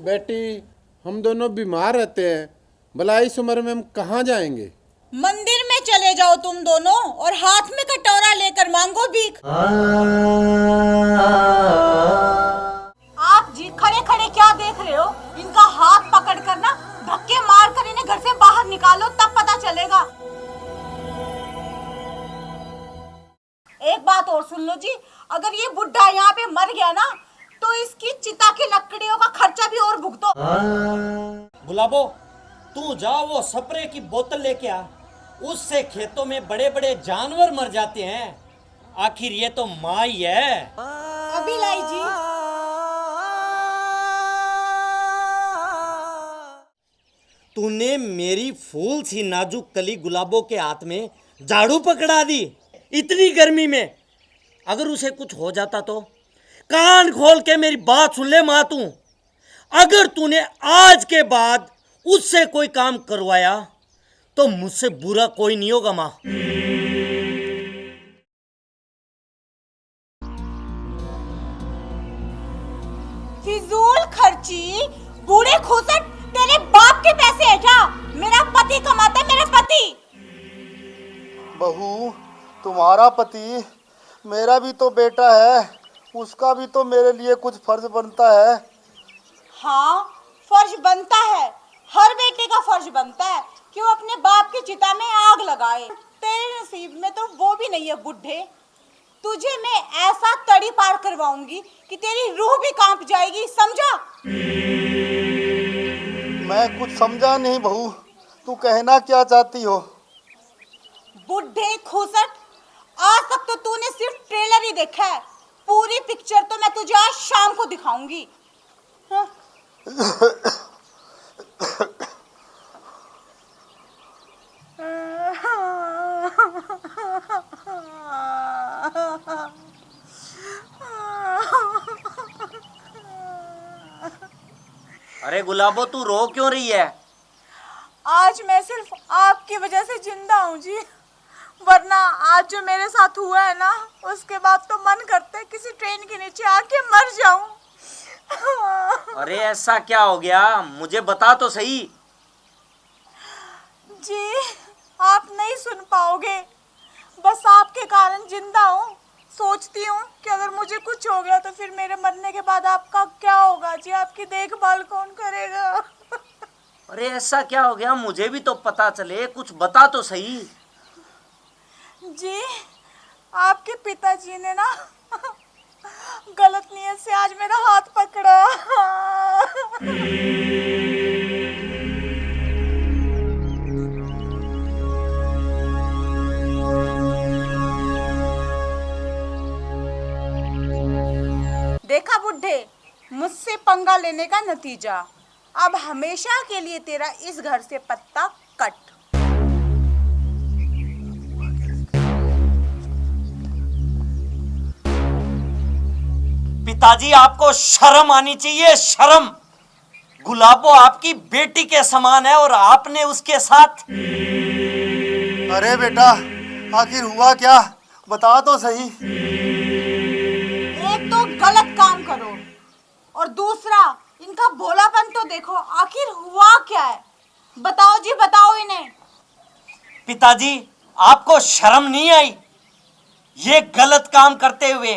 बेटी, हम दोनों बीमार रहते हैं, भला इस उम्र में हम कहाँ जाएंगे? मंदिर में चले जाओ तुम दोनों और हाथ में कटोरा लेकर मांगो भीख। आप जी खड़े खड़े क्या देख रहे हो? इनका हाथ पकड़ कर ना धक्के मार कर इन्हें घर से बाहर निकालो, तब पता चलेगा। एक बात और सुन लो जी, अगर ये बुढ़ा यहाँ पे मर गया ना तो इसकी चिता की लकड़ियों का खर्चा भी और भुगतो। गुलाबो, तू जा वो स्प्रे की बोतल लेके आ। उससे खेतों में बड़े बड़े जानवर मर जाते हैं। आखिर ये तो माँ ही है। अभी लाई जी। तूने मेरी फूल सी नाजुक कली गुलाबों के हाथ में झाड़ू पकड़ा दी इतनी गर्मी में। अगर उसे कुछ हो जाता तो? कान खोल के मेरी बात सुन ले माँ तू। अगर तूने आज के बाद उससे कोई काम करवाया तो मुझसे बुरा कोई नहीं होगा माँ। फिजूल खर्ची, बूढ़े खूसट, तेरे बाप के पैसे है क्या? मेरा पति कमाता है, मेरा पति। बहू, तुम्हारा पति मेरा भी तो बेटा है, उसका भी तो मेरे लिए कुछ फर्ज बनता है। हाँ, फर्ज बनता है, हर बेटे का फर्ज बनता है कि वो अपने बाप की चिता में आग लगाए। तेरे नसीब में तो वो भी नहीं है बुढ़े। तुझे मैं ऐसा तड़ी पार करवाऊंगी कि तेरी रूह भी कांप जाएगी, समझा? मैं कुछ समझा नहीं बहू, तू कहना क्या चाहती हो? बुढ़े खूसट, आज तक तो तूने सिर्फ ट्रेलर ही देखा है, पूरी पिक्चर तो मैं तुझे आज शाम को दिखाऊंगी। हाँ? अरे गुलाबो, तू रो क्यों रही है? आज मैं सिर्फ आपकी वजह से जिंदा हूँ जी, वरना आज जो मेरे साथ हुआ है ना, उसके बाद तो मन करता है किसी ट्रेन के नीचे आके मर जाऊं। अरे ऐसा क्या हो गया, मुझे बता तो सही। जी आप नहीं सुन पाओगे, बस आपके कारण जिंदा हूँ। सोचती हूँ कि अगर मुझे कुछ हो गया तो फिर मेरे मरने के बाद आपका क्या होगा जी? आपकी देखभाल कौन करेगा? अरे ऐसा क्या हो गया, मुझे भी तो पता चले, कुछ बता तो सही। जी आपके पिताजी ने ना गलत नियत से आज मेरा हाथ पकड़ा। देखा बुढ़े, मुझसे पंगा लेने का नतीजा। अब हमेशा के लिए तेरा इस घर से पत्ता कट। पिताजी, आपको शर्म आनी चाहिए, शर्म। गुलाबो आपकी बेटी के समान है और आपने उसके साथ। अरे बेटा, आखिर हुआ क्या, बता तो सही। एक तो गलत काम करो और दूसरा इनका भोलापन तो देखो, आखिर हुआ क्या है? बताओ जी, बताओ इन्हें। पिताजी, आपको शर्म नहीं आई ये गलत काम करते हुए?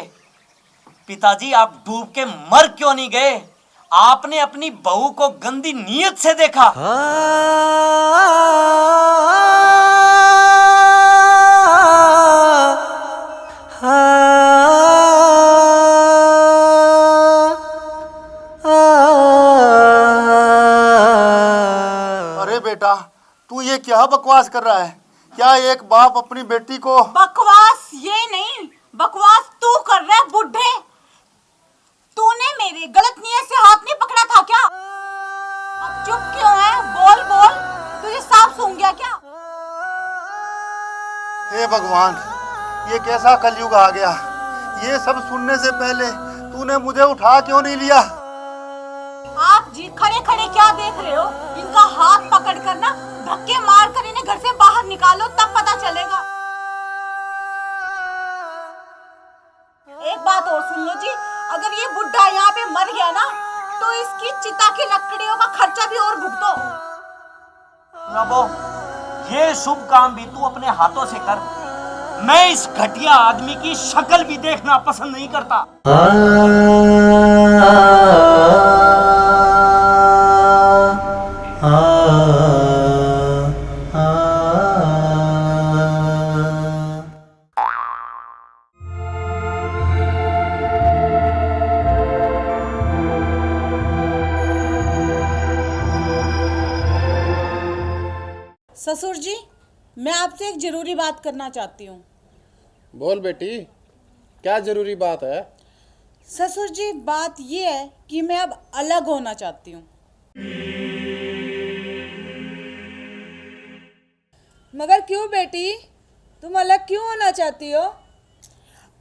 पिताजी, आप डूब के मर क्यों नहीं गए? आपने अपनी बहू को गंदी नीयत से देखा। अरे बेटा, तू ये क्या बकवास कर रहा है? क्या एक बाप अपनी बेटी को... बकवास ये नहीं, बकवास तू कर रहा है बुढ़े। तूने मेरे गलत नियत से हाथ नहीं पकड़ा था क्या? अब चुप क्यों है? बोल बोल, तुझे साफ सूंघ गया क्या? हे भगवान, ये कैसा कलयुग आ गया। ये सब सुनने से पहले तूने मुझे उठा क्यों नहीं लिया? आप जी खड़े खड़े क्या देख रहे हो? इनका हाथ पकड़ कर ना धक्के मार कर इन्हें घर से बाहर निकालो, तब पता चलेगा। एक बात और सुन लो जी, अगर ये बुढ़ा यहाँ पे मर गया ना तो इसकी चिता की गुलाबो, ये शुभ काम भी तू अपने हाथों से कर। मैं इस घटिया आदमी की शक्ल भी देखना पसंद नहीं करता। ससुर जी, मैं आपसे एक जरूरी बात करना चाहती हूँ। बोल बेटी, क्या जरूरी बात है? ससुर जी, बात ये है कि मैं अब अलग होना चाहती हूँ। मगर क्यों बेटी, तुम अलग क्यों होना चाहती हो?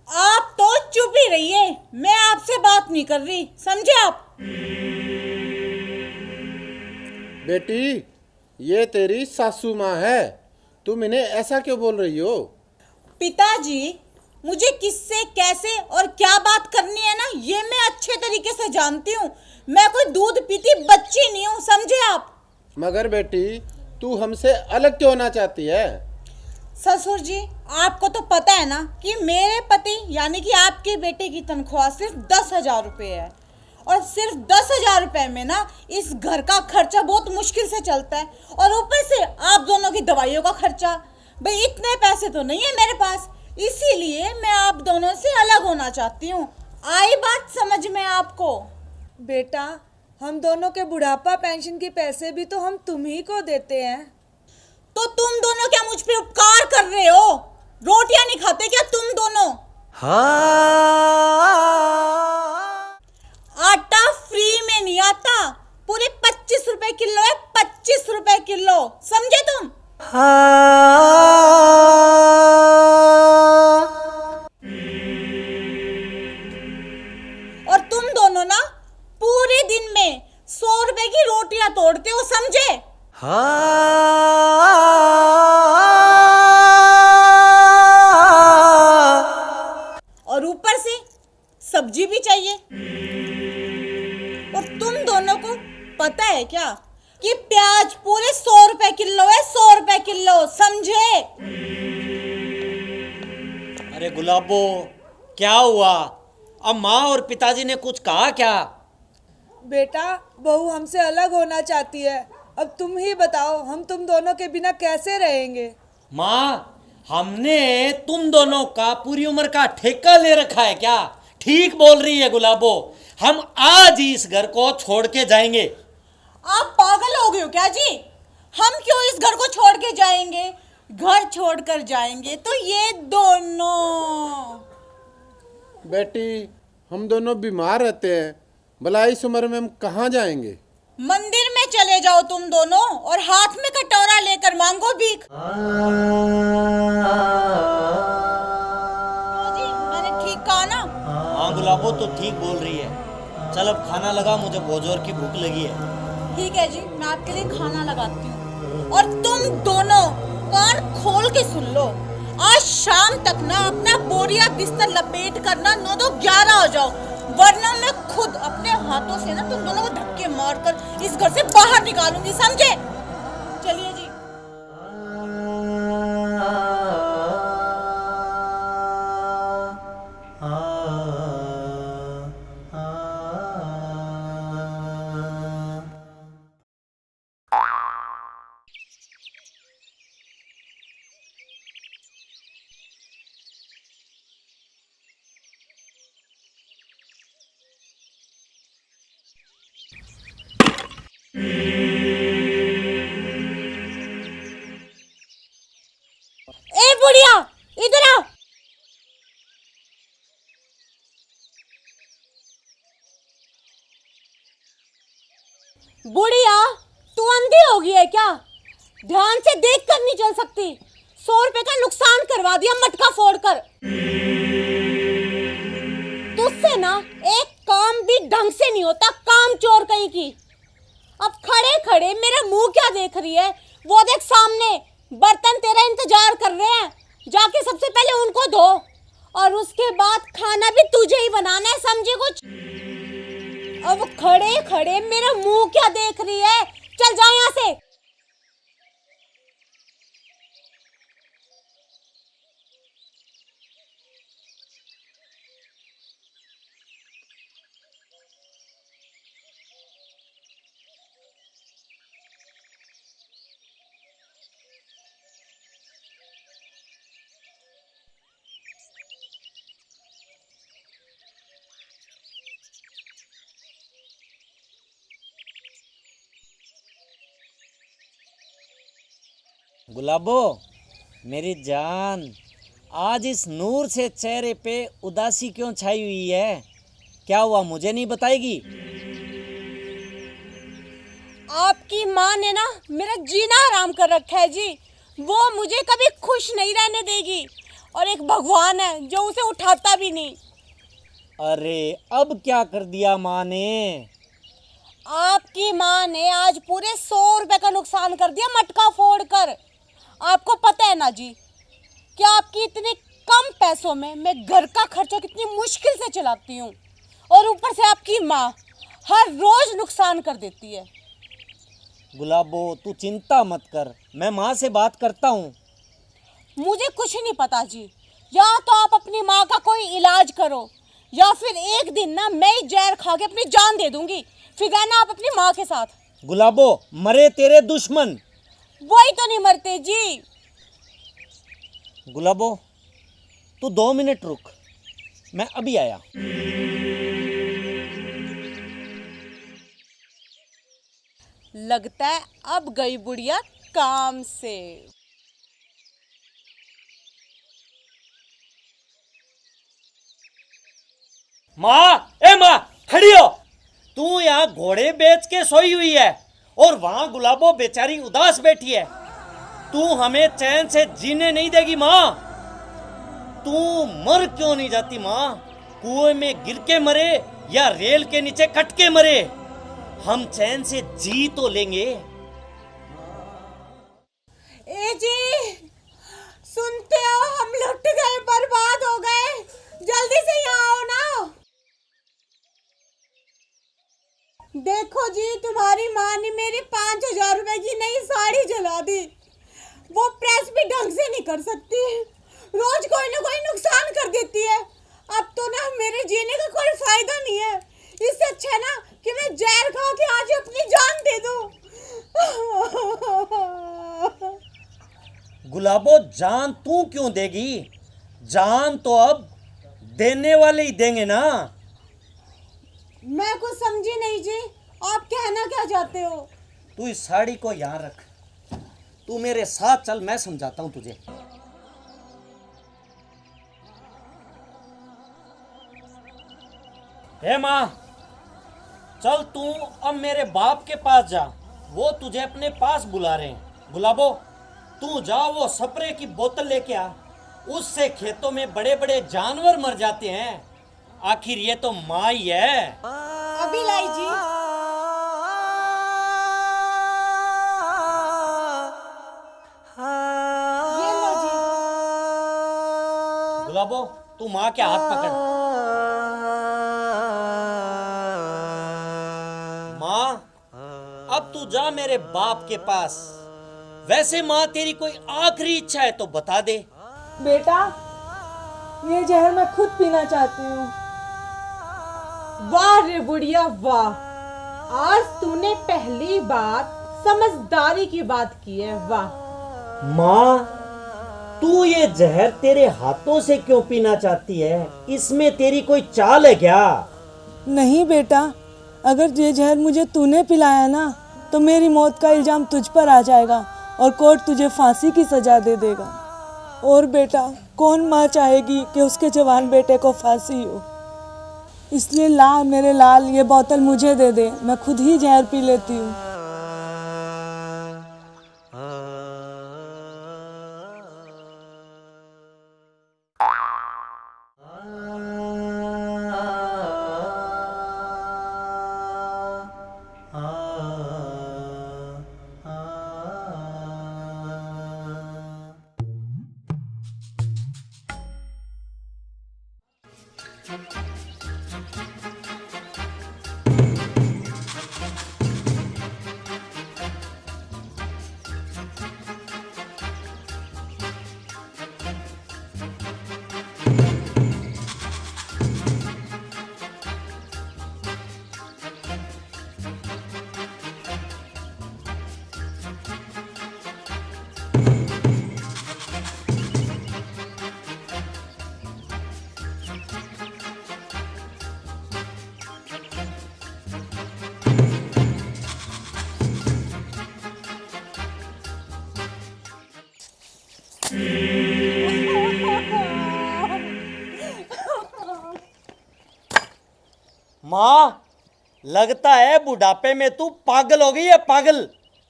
आप तो चुप ही रहिए, मैं आपसे बात नहीं कर रही, समझे आप? बेटी, ये तेरी सासू माँ है, तुम इन्हें ऐसा क्यों बोल रही हो? पिताजी, मुझे किससे कैसे और क्या बात करनी है ना, ये मैं अच्छे तरीके से जानती हूँ। मैं कोई दूध पीती बच्ची नहीं हूँ, समझे आप? मगर बेटी, तू हमसे अलग क्यों होना चाहती है? ससुर जी, आपको तो पता है ना कि मेरे पति यानी कि आपके बेटे की तनख्वाह सिर्फ 10,000 रुपये है, और सिर्फ 10,000 रुपये में ना इस घर का खर्चा बहुत मुश्किल से चलता है, और ऊपर से आप दोनों की दवाइयों का खर्चा। भाई इतने पैसे तो नहीं है मेरे पास, इसीलिए मैं आप दोनों से अलग होना चाहती हूँ। आई बात समझ में आपको? बेटा, हम दोनों के बुढ़ापा पेंशन के पैसे भी तो हम तुम ही को देते हैं। तो तुम दोनों क्या मुझ पे उपकार कर रहे हो? रोटियां नहीं खाते क्या तुम दोनों? आटा फ्री में नहीं आता, पूरे 25 रुपए किलो है, 25 रुपए किलो, समझे तुम? और तुम दोनों ना पूरे दिन में 100 रुपए की रोटियां तोड़ते हो, समझे? और ऊपर से सब्जी भी चाहिए। और तुम दोनों को पता है क्या कि प्याज पूरे 100 रुपए किलो है, 100 रुपए किलो, समझे? अरे गुलाबो, क्या हुआ? अब माँ और पिताजी ने कुछ कहा क्या? बेटा, बहू हमसे अलग होना चाहती है। अब तुम ही बताओ, हम तुम दोनों के बिना कैसे रहेंगे? माँ, हमने तुम दोनों का पूरी उम्र का ठेका ले रखा है क्या? ठीक बोल रही है गुलाबो, हम आज ही इस घर को छोड़ के जाएंगे। आप पागल हो गए हो क्या जी? हम क्यों इस घर को छोड़ के जाएंगे? घर छोड़कर जाएंगे तो ये दोनों। बेटी, हम दोनों बीमार रहते हैं, भला इस उम्र में हम कहाँ जाएंगे? मंदिर में चले जाओ तुम दोनों, और हाथ में कटोरा लेकर मांगो भीख। जी, मैंने ठीक कहा ना? हाँ गुलाबो, तो ठीक बोल रही है। चल अब खाना लगा, मुझे बहुत जोर की भूख लगी है। ठीक है जी, मैं आपके लिए खाना लगाती हूँ। और तुम दोनों कान खोल के सुन लो, आज शाम तक ना अपना बोरिया बिस्तर लपेट कर ना 9 तो 11 हो जाओ, वरना मैं खुद अपने हाथों से ना तुम दोनों को धक्के मारकर इस घर से बाहर निकालूंगी, समझे? चलिए जी। ए बुढ़िया, इधर आ। बुढ़िया, तू अंधी हो गई है क्या? ध्यान से देख कर नहीं चल सकती? 100 रुपए का नुकसान करवा दिया मटका फोड़कर। तुझसे ना एक काम भी ढंग से नहीं होता, काम चोर कहीं की। अब खड़े खड़े मेरा मुंह क्या देख रही है? वो देख सामने बर्तन तेरा इंतजार कर रहे हैं, जाके सबसे पहले उनको धो, और उसके बाद खाना भी तुझे ही बनाना है, समझे कुछ? अब खड़े खड़े मेरा मुंह क्या देख रही है? चल जा यहाँ से। गुलाबो, मेरी जान, आज इस नूर से चेहरे पे उदासी क्यों छाई हुई है? क्या हुआ, मुझे नहीं बताएगी? आपकी माँ ने ना मेरा जीना हराम कर रखा है जी। वो मुझे कभी खुश नहीं रहने देगी, और एक भगवान है जो उसे उठाता भी नहीं। अरे अब क्या कर दिया माँ ने? आपकी माँ ने आज पूरे 100 रुपए का नुकसान कर दिया मटका फोड़ कर। आपको पता है ना जी कि आपकी इतने कम पैसों में मैं घर का खर्चा कितनी मुश्किल से चलाती हूँ, और ऊपर से आपकी माँ हर रोज नुकसान कर देती है। गुलाबो, तू चिंता मत कर, मैं माँ से बात करता हूँ। मुझे कुछ नहीं पता जी। या तो आप अपनी माँ का कोई इलाज करो, या फिर एक दिन ना मैं ही जहर खा के अपनी जान दे दूंगी। फिर ना आप अपनी माँ के साथ। गुलाबो, मरे तेरे दुश्मन। वही तो नहीं मरते जी। गुलाबो, तू 2 मिनट रुक, मैं अभी आया। लगता है अब गई बुढ़िया काम से। माँ, ए माँ, खड़ी हो। तू यहाँ घोड़े बेच के सोई हुई है और वहां गुलाबो बेचारी उदास बैठी है। तू हमें चैन से जीने नहीं देगी माँ। तू मर क्यों नहीं जाती माँ? कुएं में गिर के मरे या रेल के नीचे कट के मरे, हम चैन से जी तो लेंगे। ए जी, सुनते हो? हम लुट गए, बर्बाद हो गए। जल्दी से यहाँ आओ ना। देखो जी, तुम्हारी माँ ने मेरी 5,000 रुपए की नई साड़ी जला दी। वो प्रेस भी ढंग से नहीं कर सकती, रोज कोई ना कोई नुकसान कर देती है। अब तो ना मेरे जीने का कोई फायदा नहीं है। इससे अच्छा है ना कि मैं जहर खा के आज अपनी जान दे दूं। गुलाबो, जान तू क्यों देगी? जान तो अब देने वाले ही देंगे ना। मैं कुछ समझी नहीं जी, आप कहना क्या चाहते हो? तू इस साड़ी को यहाँ रख, तू मेरे साथ चल, मैं समझाता हूँ तुझे। हे माँ, चल तू अब मेरे बाप के पास जा, वो तुझे अपने पास बुला रहे हैं। गुलाबो, तू जा वो स्प्रे की बोतल लेके आ, उससे खेतों में बड़े बड़े जानवर मर जाते हैं। आखिर ये तो माँ ही है। अभी लाई जी। ये लो जी। गुलाबो, तू माँ के हाथ पकड़। माँ, अब तू जा मेरे बाप के पास। वैसे माँ, तेरी कोई आखिरी इच्छा है तो बता दे। बेटा, ये जहर मैं खुद पीना चाहती हूँ। वाह रे बुढ़िया वाह, आज तूने पहली बार समझदारी की बात की है। वाह। माँ, तू ये जहर तेरे हाथों से क्यों पीना चाहती है? इसमें तेरी कोई चाल है क्या? नहीं बेटा, अगर ये जहर मुझे तूने पिलाया ना तो मेरी मौत का इल्जाम तुझ पर आ जाएगा और कोर्ट तुझे फांसी की सजा दे देगा। और बेटा, कौन माँ चाहेगी कि उसके जवान बेटे को फांसी हो? इसलिए ला मेरे लाल, ये बोतल मुझे दे दे, मैं खुद ही जहर पी लेती हूँ। लगता है बुढ़ापे में तू पागल हो गई है, पागल।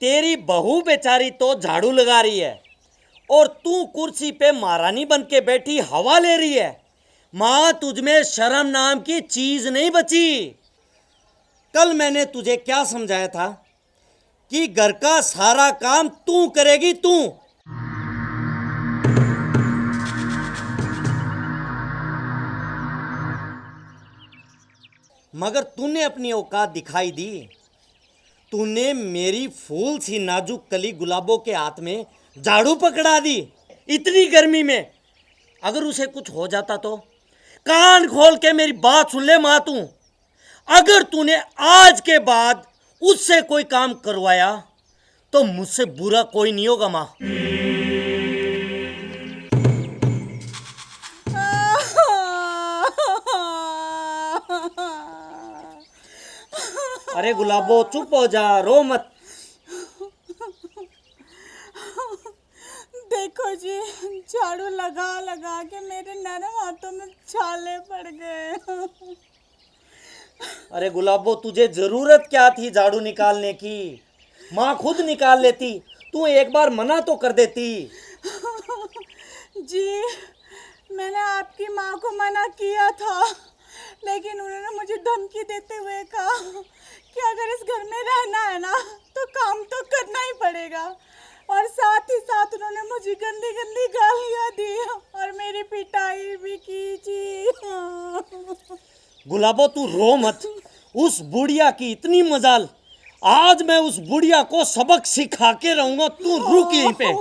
तेरी बहू बेचारी तो झाड़ू लगा रही है और तू कुर्सी पे महारानी बन के बैठी हवा ले रही है। मां, तुझमें शर्म नाम की चीज नहीं बची। कल मैंने तुझे क्या समझाया था कि घर का सारा काम तू करेगी, तू। मगर तूने अपनी औकात दिखाई दी। तूने मेरी फूल सी नाजुक कली गुलाबों के हाथ में झाड़ू पकड़ा दी इतनी गर्मी में। अगर उसे कुछ हो जाता तो? कान खोल के मेरी बात सुन ले मां तू। अगर तूने आज के बाद उससे कोई काम करवाया तो मुझसे बुरा कोई नहीं होगा मां। अरे गुलाबो, चुप हो जा, रो मत। देखो जी, झाड़ू लगा लगा के मेरे नरम हाथों में छाले पड़ गए। अरे गुलाबो, तुझे जरूरत क्या थी झाड़ू निकालने की? माँ खुद निकाल लेती, तू एक बार मना तो कर देती। जी, मैंने आपकी माँ को मना किया था, लेकिन उन्होंने मुझे धमकी देते हुए कहा कि अगर इस घर में रहना है ना तो काम तो करना ही पड़ेगा, और साथ ही साथ उन्होंने मुझे गंदी गंदी गालियाँ दी और मेरी पिटाई भी की जी। गुलाबो, तू रो मत। उस बुढ़िया की इतनी मजाल, आज मैं उस बुढ़िया को सबक सिखा के रहूंगा। तू रुक यहीं पे।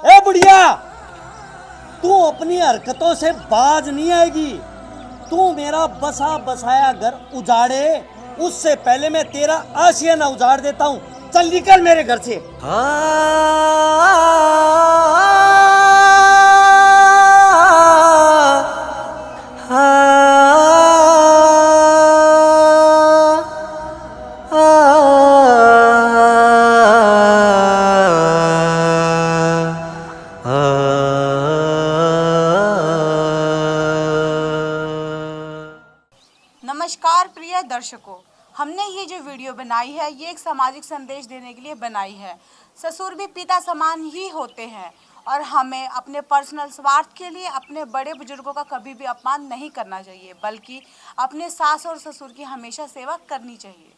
ए बुढ़िया, तू अपनी हरकतों से बाज नहीं आएगी। तू मेरा बसा बसाया घर उजाड़े उससे पहले मैं तेरा आशियाना उजाड़ देता हूँ। चल निकल मेरे घर से। नमस्कार प्रिय दर्शकों, हमने ये जो वीडियो बनाई है ये एक सामाजिक संदेश देने के लिए बनाई है। ससुर भी पिता समान ही होते हैं और हमें अपने पर्सनल स्वार्थ के लिए अपने बड़े बुजुर्गों का कभी भी अपमान नहीं करना चाहिए, बल्कि अपने सास और ससुर की हमेशा सेवा करनी चाहिए।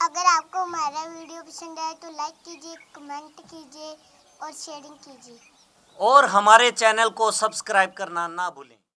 अगर आपको हमारा वीडियो पसंद आए तो लाइक कीजिए, कमेंट कीजिए और शेयरिंग कीजिए। और हमारे चैनल को सब्सक्राइब करना ना भूलें।